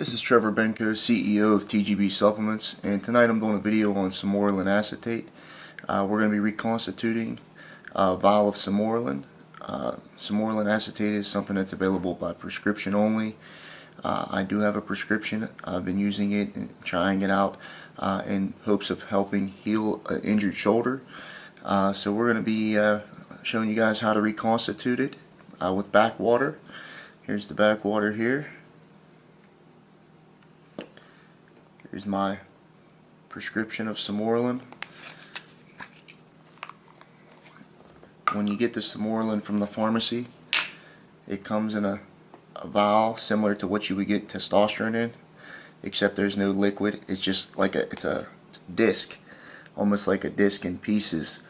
This is Trevor Benko, CEO of TGB Supplements, and tonight I'm doing a video on Sermorelin Acetate. We're going to be reconstituting a vial of Sermorelin. Sermorelin Acetate is something that's available by prescription only. I do have a prescription. I've been using it and trying it out in hopes of helping heal an injured shoulder. So we're going to be showing you guys how to reconstitute it with backwater. Here's the backwater here. Here's my prescription of Sermorelin. When you get the Sermorelin from the pharmacy, it comes in a vial similar to what you would get testosterone in, except there's no liquid. It's just like it's a disc, almost like a disc in pieces.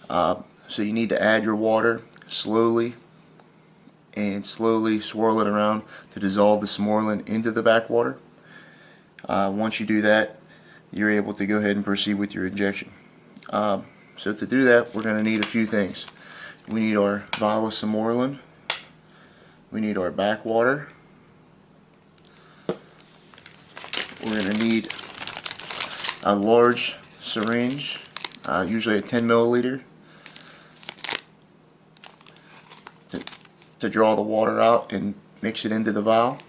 So you need to add your water slowly and slowly swirl it around to dissolve the Sermorelin into the backwater. Once you do that, you're able to go ahead and proceed with your injection. So to do that, we're going to need a few things. We need our vial of Sermorelin. We need our backwater. We're going to need a large syringe, usually a 10 milliliter, to draw the water out and mix it into the vial.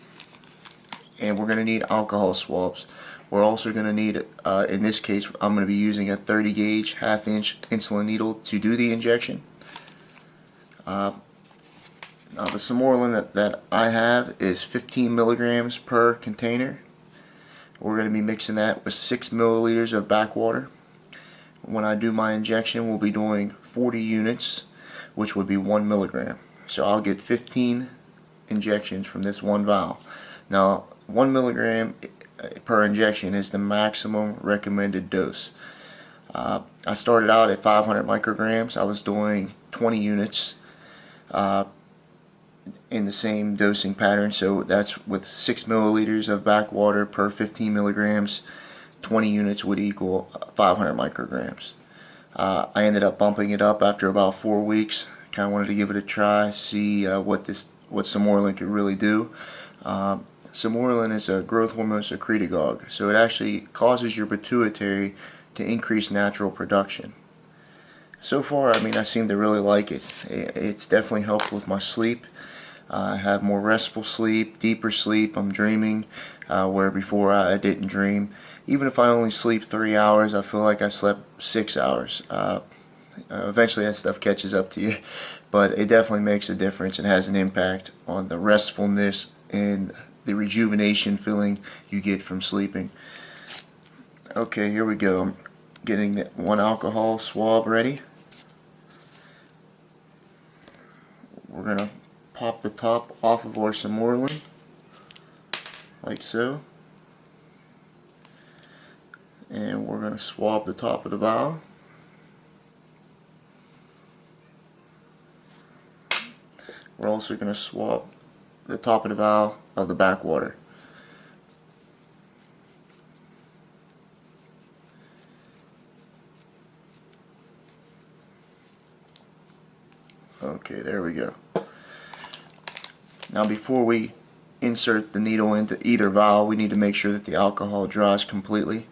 And we're going to need alcohol swabs. We're also going to need, in this case, I'm going to be using a 30 gauge half-inch insulin needle to do the injection. Now the Sermorelin that I have is 15 milligrams per container. We're going to be mixing that with 6 milliliters of backwater. When I do my injection, we'll be doing 40 units, which would be 1 milligram. So I'll get 15 injections from this one vial. Now, 1 milligram per injection is the maximum recommended dose. I started out at 500 micrograms. I was doing 20 units in the same dosing pattern, so that's with 6 milliliters of backwater per 15 milligrams. 20 units would equal 500 micrograms. I ended up bumping it up after about 4 weeks. Kind of wanted to give it a try, see what Sermorelin could really do. Sermorelin is a growth hormone secretagogue, so it actually causes your pituitary to increase natural production. So far, I seem to really like it. It's definitely helped with my sleep. I have more restful sleep, deeper sleep. I'm dreaming where before I didn't dream. Even if I only sleep 3 hours, I feel like I slept 6 hours. Eventually that stuff catches up to you, but it definitely makes a difference and has an impact on the restfulness and the rejuvenation feeling you get from sleeping. Okay, here we go. I'm getting that one alcohol swab ready. We're going to pop the top off of our Sermorelin, like so. And we're going to swab the top of the vial. We're also going to swab the top of the vial of the backwater. Okay, there we go. Now before we insert the needle into either vial, we need to make sure that the alcohol dries completely.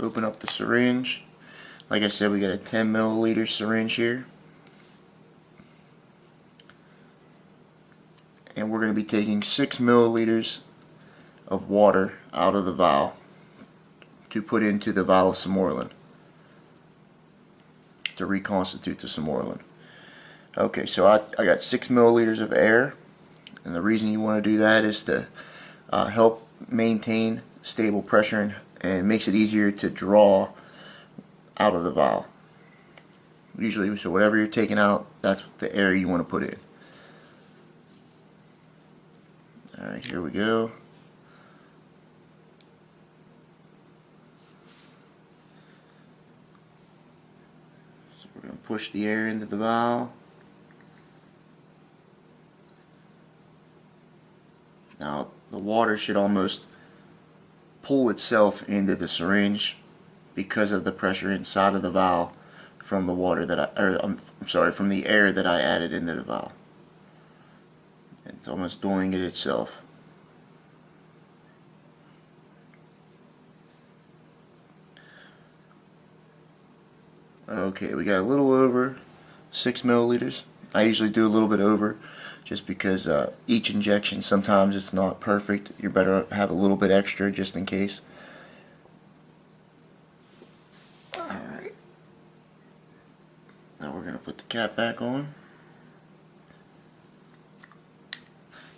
Open up the syringe. Like I said, we got a 10 milliliter syringe here. And we're going to be taking 6 milliliters of water out of the vial to put into the vial of Sermorelin to reconstitute the Sermorelin. Okay, so I got 6 milliliters of air, and the reason you want to do that is to help maintain stable pressure and makes it easier to draw out of the vial. Usually, so whatever you're taking out, that's the air you want to put in. Alright, here we go. So we're going to push the air into the vial. Now, the water should almost pull itself into the syringe because of the pressure inside of the vial from the water that I'm sorry, from the air that I added into the valve. It's almost doing it itself. Okay, we got a little over 6 milliliters. I usually do a little bit over, just because each injection, sometimes it's not perfect. You're better to have a little bit extra just in case. Alright. Now we're going to put the cap back on.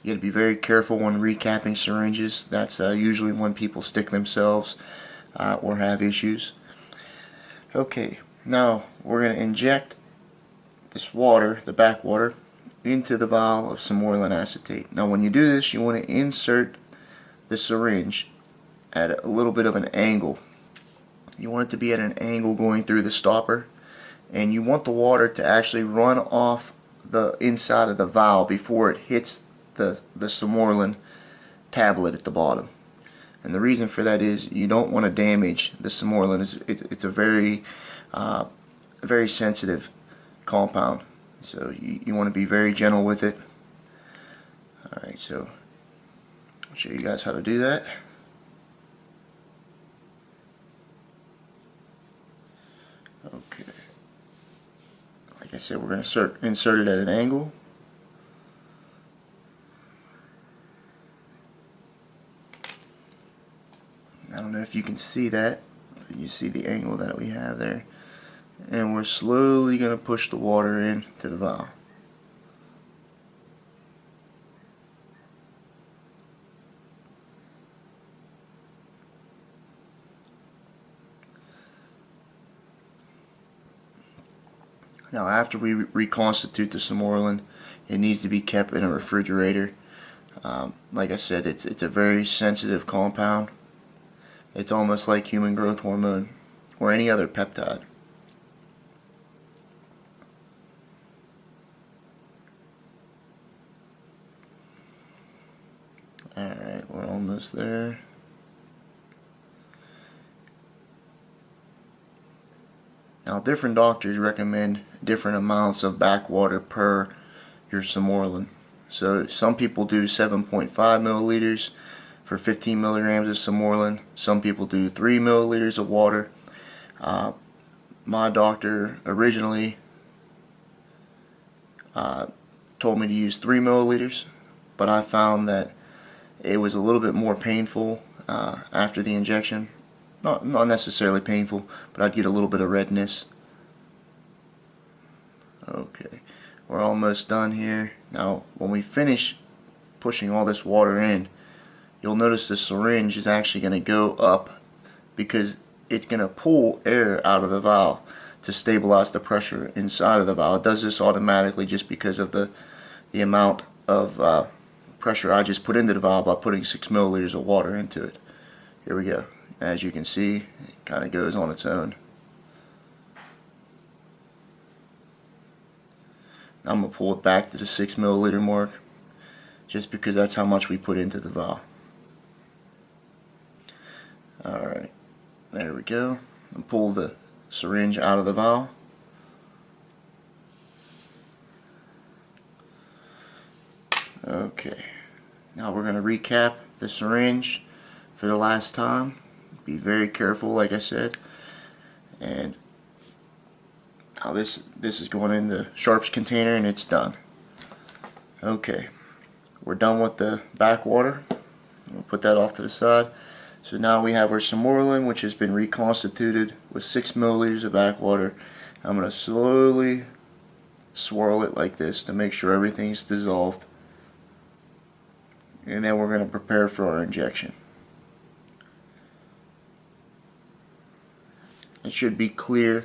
You got to be very careful when recapping syringes. That's usually when people stick themselves or have issues. Okay, now we're going to inject this water, the back water, into the vial of Sermorelin Acetate. Now when you do this, you want to insert the syringe at a little bit of an angle. You want it to be at an angle going through the stopper, and you want the water to actually run off the inside of the vial before it hits the Sermorelin tablet at the bottom. And the reason for that is you don't want to damage the Sermorelin. It's a very sensitive compound, so you want to be very gentle with it. Alright, so I'll show you guys how to do that. Okay, like I said, we're going to insert it at an angle. I don't know if you can see that, but you see the angle that we have there. And we're slowly going to push the water into the vial. Now after we reconstitute the Sermorelin, it needs to be kept in a refrigerator. Like I said, it's a very sensitive compound. It's almost like human growth hormone or any other peptide. Alright, we're almost there. Now different doctors recommend different amounts of backwater per your Sermorelin. So some people do 7.5 milliliters for 15 milligrams of Sermorelin. Some people do 3 milliliters of water. My doctor originally told me to use 3 milliliters, but I found that it was a little bit more painful after the injection. Not necessarily painful, but I'd get a little bit of redness. Okay, we're almost done here. Now when we finish pushing all this water in, you'll notice the syringe is actually going to go up because it's going to pull air out of the vial to stabilize the pressure inside of the vial. It does this automatically just because of the amount of pressure I just put into the vial by putting 6 milliliters of water into it. Here we go. As you can see, it kind of goes on its own. I'm going to pull it back to the 6 milliliter mark just because that's how much we put into the vial. Alright, there we go. And pull the syringe out of the vial. Okay, now we're going to recap the syringe for the last time. Be very careful, like I said. And now this is going in the sharps container and it's done. Okay, we're done with the backwater. We'll put that off to the side. So now we have our Sermorelin, which has been reconstituted with 6 milliliters of backwater. I'm going to slowly swirl it like this to make sure everything's dissolved. And then we're going to prepare for our injection. It should be clear.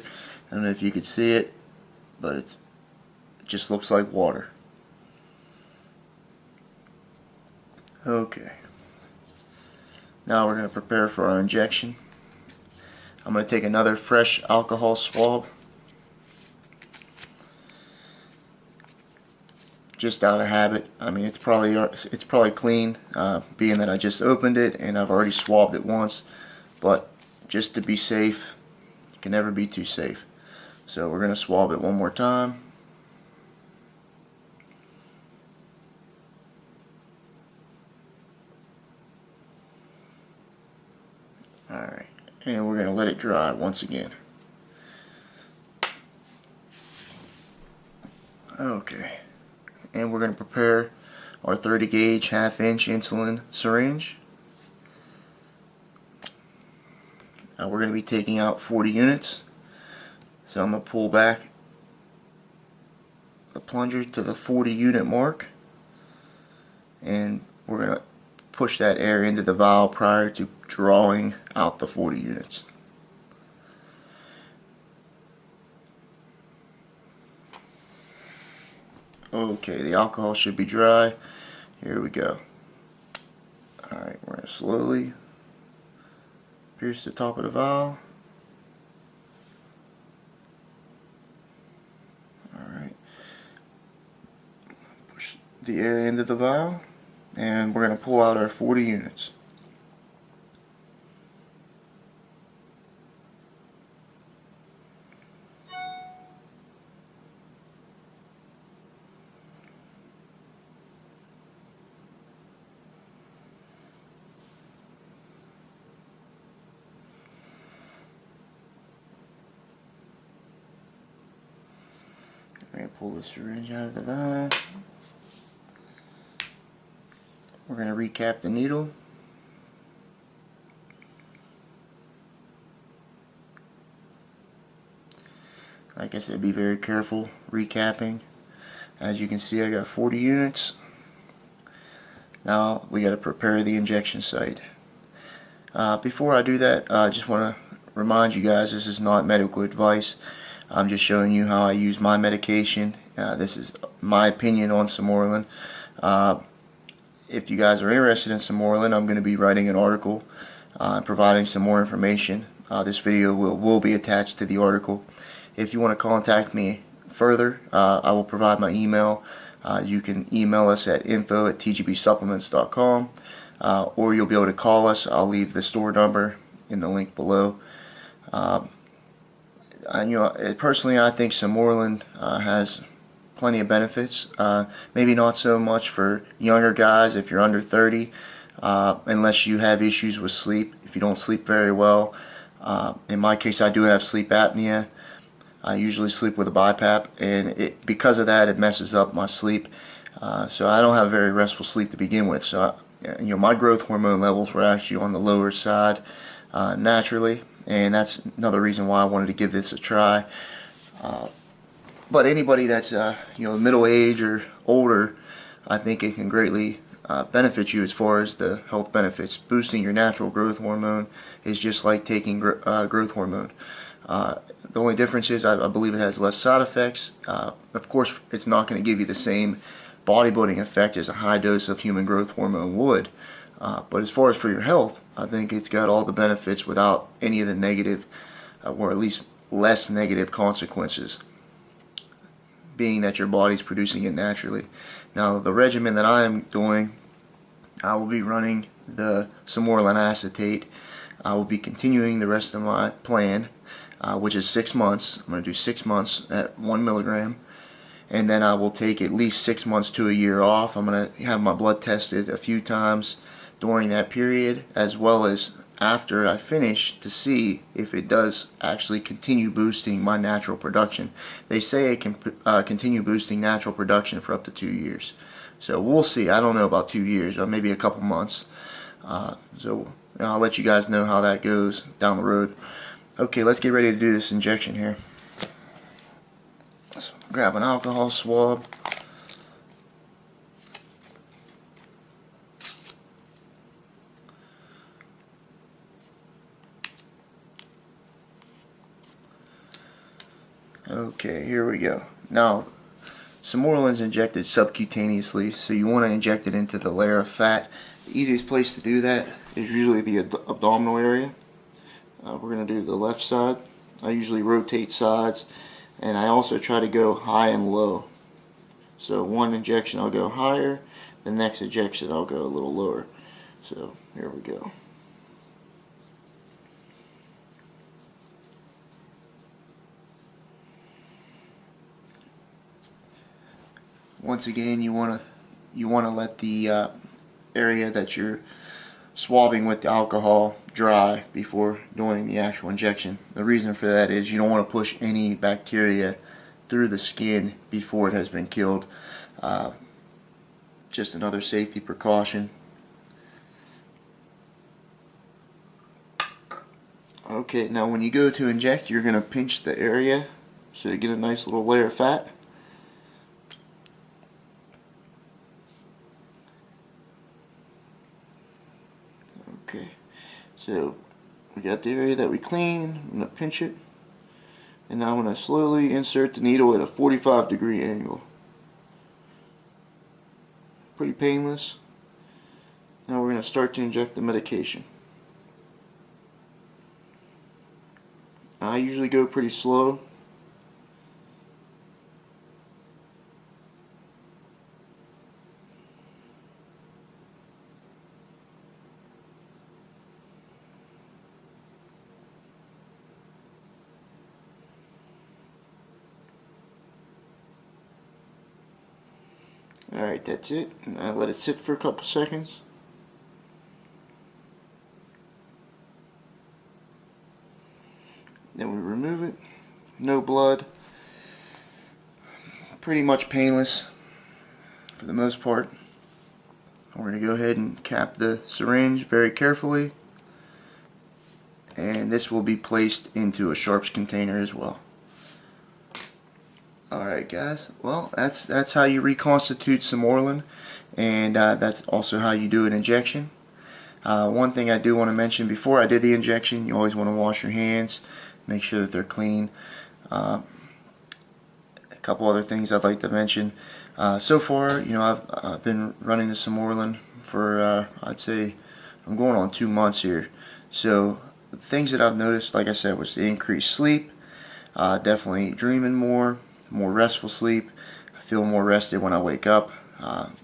I don't know if you could see it, but it just looks like water. Okay. Now we're going to prepare for our injection. I'm going to take another fresh alcohol swab. Just out of habit. I mean, it's probably clean, being that I just opened it and I've already swabbed it once. But just to be safe, you can never be too safe. So we're going to swab it one more time. Alright, and we're going to let it dry once again. Okay, and we're going to prepare our 30 gauge half-inch insulin syringe. We're going to be taking out 40 units. So I'm going to pull back the plunger to the 40 unit mark, and we're going to push that air into the vial prior to drawing out the 40 units. Okay, the alcohol should be dry. Here we go. Alright, we're going to slowly pierce the top of the vial. Alright. Push the air into the vial, and we're going to pull out our 40 units. We're going to pull the syringe out of the vial. We're going to recap the needle. Like I said, be very careful recapping. As you can see, I got 40 units. Now we got to prepare the injection site. Before I do that, I just want to remind you guys, this is not medical advice. I'm just showing you how I use my medication. This is my opinion on Sermorelin. If you guys are interested in Sermorelin, I'm going to be writing an article providing some more information. This video will be attached to the article. If you want to contact me further, I will provide my email. You can email us at info@tgbsupplements.com, or you'll be able to call us. I'll leave the store number in the link below. Personally, I think Sermorelin has plenty of benefits. Maybe not so much for younger guys if you're under 30, unless you have issues with sleep, if you don't sleep very well. In my case, I do have sleep apnea. I usually sleep with a BiPAP, and because of that, it messes up my sleep. So I don't have very restful sleep to begin with. So my growth hormone levels were actually on the lower side naturally, and that's another reason why I wanted to give this a try. But anybody that's middle age or older, I think it can greatly benefit you as far as the health benefits. Boosting your natural growth hormone is just like taking growth hormone. The only difference is I believe it has less side effects. Of course, it's not going to give you the same bodybuilding effect as a high dose of human growth hormone would. But as far as for your health, I think it's got all the benefits without any of the negative, or at least less negative consequences, being that your body's producing it naturally. Now, the regimen that I am doing, I will be running the Sermorelin Acetate. I will be continuing the rest of my plan, which is 6 months. I'm going to do 6 months at 1 milligram, and then I will take at least 6 months to a year off. I'm going to have my blood tested a few times during that period, as well as after I finish, to see if it does actually continue boosting my natural production. They say it can continue boosting natural production for up to 2 years. So we'll see. I don't know about 2 years, or maybe a couple months. So I'll let you guys know how that goes down the road. Okay, let's get ready to do this injection here. Let's grab an alcohol swab. Okay, here we go. Now, Sermorelin is injected subcutaneously, so you want to inject it into the layer of fat. The easiest place to do that is usually the abdominal area. We're going to do the left side. I usually rotate sides, and I also try to go high and low. So one injection I'll go higher, the next injection I'll go a little lower. So here we go. once again, you want to let the area that you're swabbing with the alcohol dry before doing the actual injection. The reason for that is you don't want to push any bacteria through the skin before it has been killed. Just another safety precaution. Okay, now when you go to inject, you're going to pinch the area so you get a nice little layer of fat. Okay, so we got the area that we cleaned. I'm going to pinch it, and now I'm going to slowly insert the needle at a 45-degree angle. Pretty painless. Now we're going to start to inject the medication. I usually go pretty slow. Alright, that's it. I let it sit for a couple seconds. Then we remove it. No blood. Pretty much painless for the most part. We're going to go ahead and cap the syringe very carefully. And this will be placed into a sharps container as well. Alright guys, well that's how you reconstitute Sermorelin, and that's also how you do an injection. One thing I do want to mention, before I did the injection, you always want to wash your hands, make sure that they're clean. A couple other things I'd like to mention. So far, you know, I've been running the Sermorelin for I'd say I'm going on 2 months here. So the things that I've noticed, like I said, was the increased sleep, definitely dreaming more restful sleep. I feel more rested when I wake up.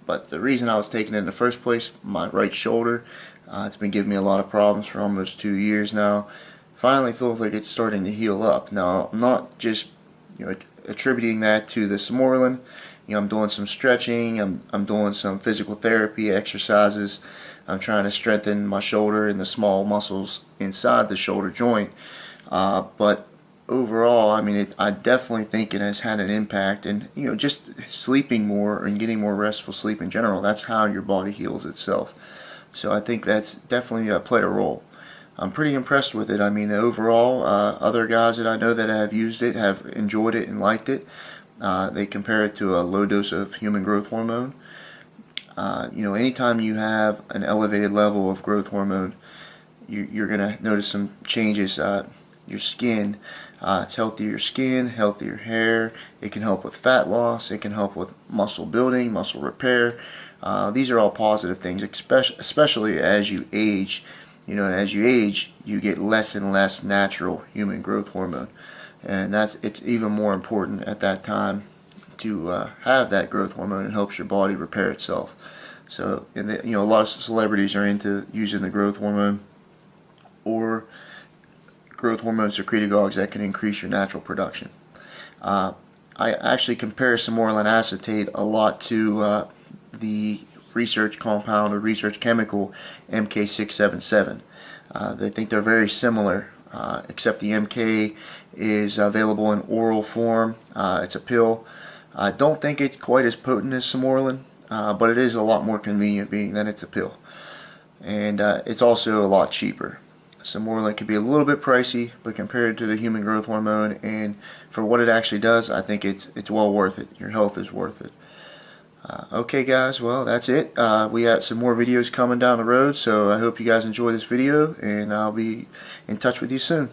But the reason I was taking it in the first place, my right shoulder, it's been giving me a lot of problems for almost 2 years now. Finally feels like it's starting to heal up. Now I'm not just, you know, attributing that to the Sermorelin. You know, I'm doing some stretching, I'm doing some physical therapy exercises. I'm trying to strengthen my shoulder and the small muscles inside the shoulder joint. But overall, I mean, I definitely think it has had an impact, and you know, just sleeping more and getting more restful sleep in general, that's how your body heals itself. So I think that's definitely played a role. I'm pretty impressed with it. I mean, overall, other guys that I know that have used it have enjoyed it and liked it. They compare it to a low dose of human growth hormone. You know, anytime you have an elevated level of growth hormone, you're going to notice some changes. Your skin, it's healthier skin, healthier hair. It can help with fat loss. It can help with muscle building, muscle repair. These are all positive things, especially as you age. You know, as you age, you get less and less natural human growth hormone, and it's even more important at that time to have that growth hormone. It helps your body repair itself. So, and you know, a lot of celebrities are into using the growth hormone or growth hormone secretagogues that can increase your natural production. I actually compare Sermorelin acetate a lot to the research compound or research chemical MK677. They think they're very similar, except the MK is available in oral form. It's a pill. I don't think it's quite as potent as Sermorelin, but it is a lot more convenient being that it's a pill. And it's also a lot cheaper. Sermorelin can be a little bit pricey, but compared to the human growth hormone and for what it actually does, I think it's well worth it. Your health is worth it. Okay guys, well that's it. We got some more videos coming down the road, so I hope you guys enjoy this video, and I'll be in touch with you soon.